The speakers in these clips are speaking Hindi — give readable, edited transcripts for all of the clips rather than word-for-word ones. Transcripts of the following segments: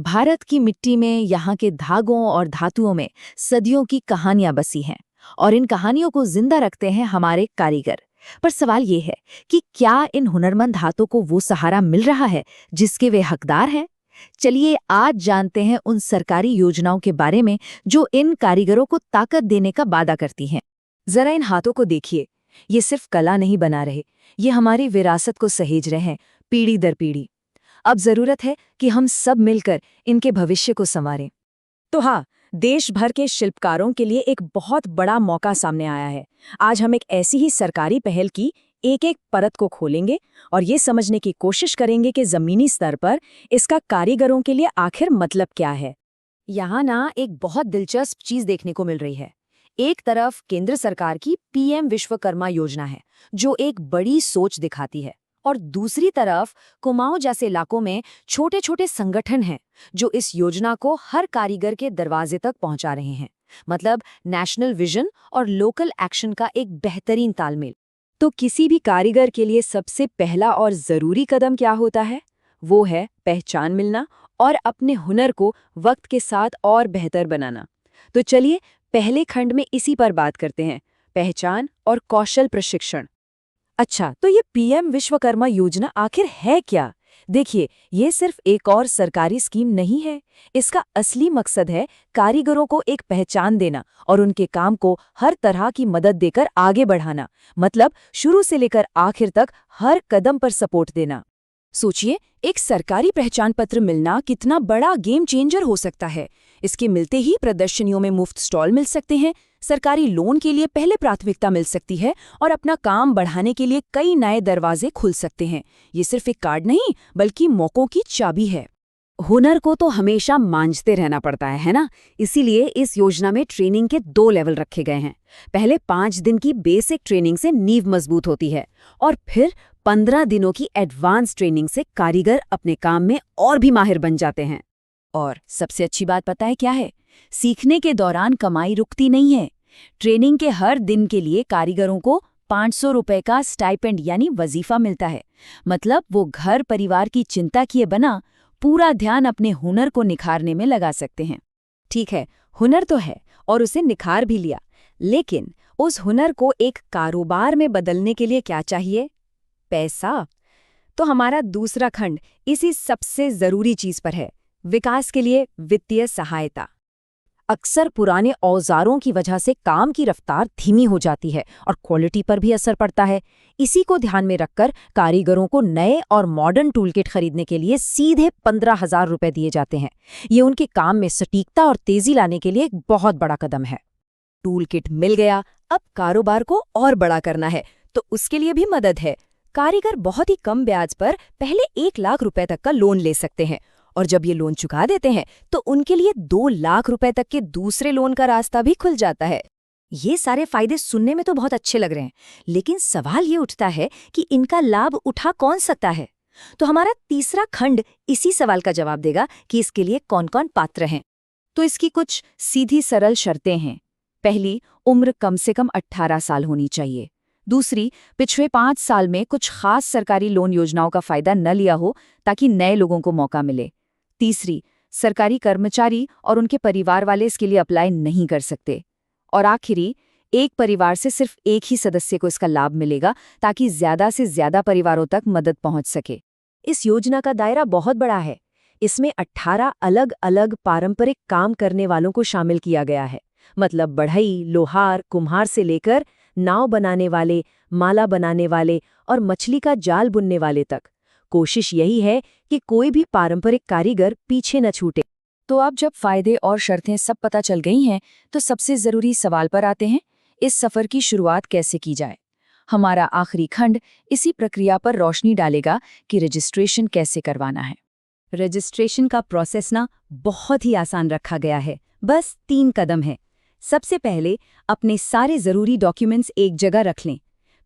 भारत की मिट्टी में यहाँ के धागों और धातुओं में सदियों की कहानियां बसी हैं और इन कहानियों को जिंदा रखते हैं हमारे कारीगर। पर सवाल ये है कि क्या इन हुनरमंद हाथों को वो सहारा मिल रहा है जिसके वे हकदार हैं? चलिए आज जानते हैं उन सरकारी योजनाओं के बारे में जो इन कारीगरों को ताकत देने का वादा करती हैं। जरा इन हाथों को देखिए, ये सिर्फ कला नहीं बना रहे, ये हमारी विरासत को सहेज रहे हैं पीढ़ी दर पीढ़ी। अब जरूरत है कि हम सब मिलकर इनके भविष्य को संवारें। तो हाँ, देश भर के शिल्पकारों के लिए एक बहुत बड़ा मौका सामने आया है। आज हम एक ऐसी ही सरकारी पहल की एक एक परत को खोलेंगे और ये समझने की कोशिश करेंगे कि जमीनी स्तर पर इसका कारीगरों के लिए आखिर मतलब क्या है। यहाँ ना एक बहुत दिलचस्प चीज देखने को मिल रही है। एक तरफ केंद्र सरकार की पीएम विश्वकर्मा योजना है जो एक बड़ी सोच दिखाती है, और दूसरी तरफ कुमाऊं जैसे इलाकों में छोटे छोटे संगठन हैं जो इस योजना को हर कारीगर के दरवाजे तक पहुंचा रहे हैं। मतलब नेशनल विजन और लोकल एक्शन का एक बेहतरीन तालमेल। तो किसी भी कारीगर के लिए सबसे पहला और जरूरी कदम क्या होता है? वो है पहचान मिलना और अपने हुनर को वक्त के साथ और बेहतर बनाना। तो चलिए पहले खंड में इसी पर बात करते हैं, पहचान और कौशल प्रशिक्षण। अच्छा, तो ये पीएम विश्वकर्मा योजना आखिर है क्या? देखिए, ये सिर्फ एक और सरकारी स्कीम नहीं है। इसका असली मकसद है कारीगरों को एक पहचान देना और उनके काम को हर तरह की मदद देकर आगे बढ़ाना। मतलब शुरू से लेकर आखिर तक हर कदम पर सपोर्ट देना। सोचिए, एक सरकारी पहचान पत्र मिलना कितना बड़ा गेम चेंजर हो सकता है। इसके मिलते ही प्रदर्शनियों में मुफ्त स्टॉल मिल सकते हैं, सरकारी लोन के लिए पहले प्राथमिकता मिल सकती है और अपना काम बढ़ाने के लिए कई नए दरवाजे खुल सकते हैं। ये सिर्फ एक कार्ड नहीं बल्कि मौकों की चाबी है। हुनर को तो हमेशा मांझते रहना पड़ता है ना? इसीलिए इस योजना में ट्रेनिंग के 2 लेवल रखे गए हैं। पहले 5 दिन की बेसिक ट्रेनिंग से नींव मजबूत होती है और फिर 15 दिनों की एडवांस ट्रेनिंग से कारीगर अपने काम में और भी माहिर बन जाते हैं। और सबसे अच्छी बात पता है क्या है? सीखने के दौरान कमाई रुकती नहीं है। ट्रेनिंग के हर दिन के लिए कारीगरों को 500 रुपए का स्टाइपेंड यानी वजीफा मिलता है। मतलब वो घर परिवार की चिंता किए बिना पूरा ध्यान अपने हुनर को निखारने में लगा सकते हैं। ठीक है, हुनर तो है और उसे निखार भी लिया, लेकिन उस हुनर को एक कारोबार में बदलने के लिए क्या चाहिए? पैसा। तो हमारा दूसरा खंड इसी सबसे जरूरी चीज पर है, विकास के लिए वित्तीय सहायता। अक्सर पुराने औजारों की वजह से काम की रफ्तार धीमी हो जाती है और क्वालिटी पर भी असर पड़ता है। इसी को ध्यान में रखकर कारीगरों को नए और मॉडर्न टूलकिट खरीदने के लिए सीधे 15,000 रुपए दिए जाते हैं। ये उनके काम में सटीकता और तेजी लाने के लिए एक बहुत बड़ा कदम है। टूलकिट मिल गया, अब कारोबार को और बड़ा करना है तो उसके लिए भी मदद है। कारीगर बहुत ही कम ब्याज पर पहले 1 लाख रुपए तक का लोन ले सकते हैं और जब ये लोन चुका देते हैं तो उनके लिए 2 लाख रुपए तक के दूसरे लोन का रास्ता भी खुल जाता है। ये सारे फायदे सुनने में तो बहुत अच्छे लग रहे हैं, लेकिन सवाल ये उठता है कि इनका लाभ उठा कौन सकता है? तो हमारा तीसरा खंड इसी सवाल का जवाब देगा कि इसके लिए कौन कौन पात्र हैं। तो इसकी कुछ सीधी सरल शर्तें हैं। पहली, उम्र कम से कम 18 साल होनी चाहिए। दूसरी, पिछले 5 साल में कुछ खास सरकारी लोन योजनाओं का फायदा न लिया हो ताकि नए लोगों को मौका मिले। तीसरी, सरकारी कर्मचारी और उनके परिवार वाले इसके लिए अप्लाई नहीं कर सकते। और आखिरी, एक परिवार से सिर्फ एक ही सदस्य को इसका लाभ मिलेगा ताकि ज्यादा से ज्यादा परिवारों तक मदद पहुंच सके। इस योजना का दायरा बहुत बड़ा है। इसमें 18 अलग अलग पारंपरिक काम करने वालों को शामिल किया गया है। मतलब बढ़ई, लोहार, कुम्हार से लेकर नाव बनाने वाले, माला बनाने वाले और मछली का जाल बुनने वाले तक। कोशिश यही है कि कोई भी पारंपरिक कारीगर पीछे न छूटे। तो अब जब फायदे और शर्तें सब पता चल गई हैं, तो सबसे जरूरी सवाल पर आते हैं, इस सफर की शुरुआत कैसे की जाए? हमारा आखिरी खंड इसी प्रक्रिया पर रोशनी डालेगा कि रजिस्ट्रेशन कैसे करवाना है। रजिस्ट्रेशन का प्रोसेस ना बहुत ही आसान रखा गया है। बस 3 कदम है। सबसे पहले अपने सारे जरूरी डॉक्यूमेंट्स एक जगह रख लें।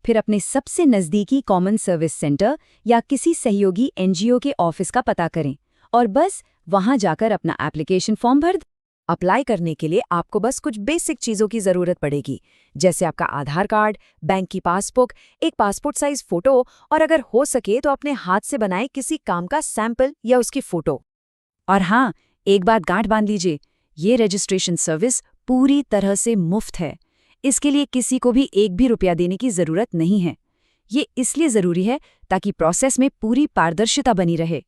फिर अपने सबसे नज़दीकी कॉमन सर्विस सेंटर या किसी सहयोगी एनजीओ के ऑफिस का पता करें और बस वहां जाकर अपना एप्लीकेशन फॉर्म भर दें। अप्लाई करने के लिए आपको बस कुछ बेसिक चीज़ों की ज़रूरत पड़ेगी, जैसे आपका आधार कार्ड, बैंक की पासबुक, एक पासपोर्ट साइज फ़ोटो और अगर हो सके तो अपने हाथ से बनाए किसी काम का सैंपल या उसकी फ़ोटो। और हाँ, एक बात गांठ बांध लीजिए, ये रजिस्ट्रेशन सर्विस पूरी तरह से मुफ्त है। इसके लिए किसी को भी एक भी रुपया देने की जरूरत नहीं है। ये इसलिए जरूरी है ताकि प्रोसेस में पूरी पारदर्शिता बनी रहे।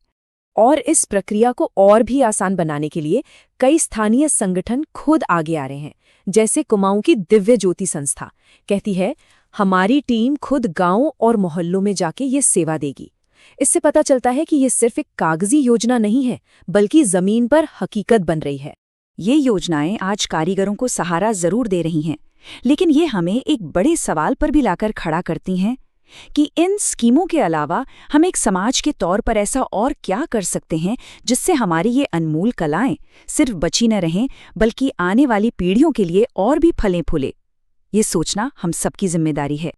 और इस प्रक्रिया को और भी आसान बनाने के लिए कई स्थानीय संगठन खुद आगे आ रहे हैं। जैसे कुमाऊं की दिव्य ज्योति संस्था कहती है, हमारी टीम खुद गांवों और मोहल्लों में जाके ये सेवा देगी। इससे पता चलता है कि ये सिर्फ एक कागजी योजना नहीं है, बल्कि जमीन पर हकीकत बन रही है। ये योजनाएं आज कारीगरों को सहारा जरूर दे रही हैं, लेकिन ये हमें एक बड़े सवाल पर भी लाकर खड़ा करती हैं कि इन स्कीमों के अलावा हम एक समाज के तौर पर ऐसा और क्या कर सकते हैं जिससे हमारी ये अनमोल कलाएं सिर्फ बची न रहें, बल्कि आने वाली पीढ़ियों के लिए और भी फलें फूले। ये सोचना हम सबकी जिम्मेदारी है।